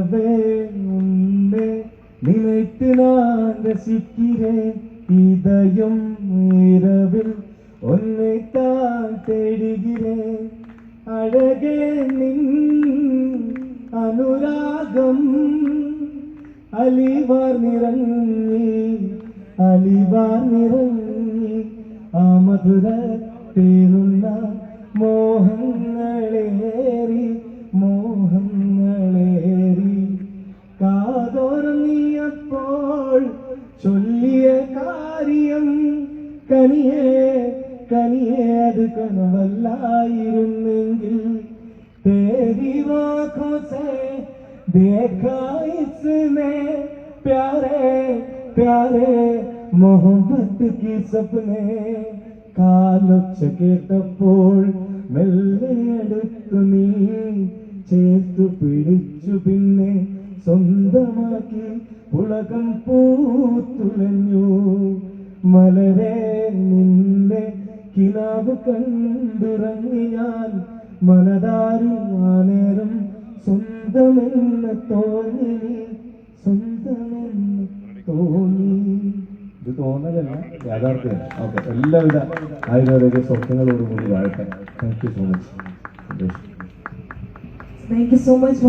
நிலவே உன்னை நினைத்து நான் ரசிக்கிறேன் இதயம் இரவில் உன்னை தான் தேடுகிறேன் அழகே நின் അനുരാഗം അലിവാർ നിറങ്ങി ആ മധുര തേനുന്ന മോഹങ്ങളേറി കാതോർന്നിയപ്പോൾ ചൊല്ലിയ കാര്യം കനിയേ അത് കനവല്ലായിരുന്നെങ്കിൽ तेरी आँखों से देखा इसने प्यारे प्यारे मोहब्बत की सपने കാലൊച്ച കേട്ടപ്പോൾ മെല്ലെ അടുത്തു നീ ചേർത്തു പിടിച്ചു പിന്നെ സ്വന്തമാക്കി പുളകം പൂത്തുലഞ്ഞു മലരെ നിന്നെ കിനാവ് കണ്ടുറങ്ങി ഞാൻ മനതാരിൽ ആ നേരം സ്വന്തമെന്ന് തോന്നി ഇത് തോന്നലല്ല യാഥാർത്ഥ്യമാണ്. ഓക്കെ, എല്ലാവിധ ആയുർവേദിക സ്വപ്നങ്ങളോടുകൂടി വാഴട്ടെ. Thank you so much.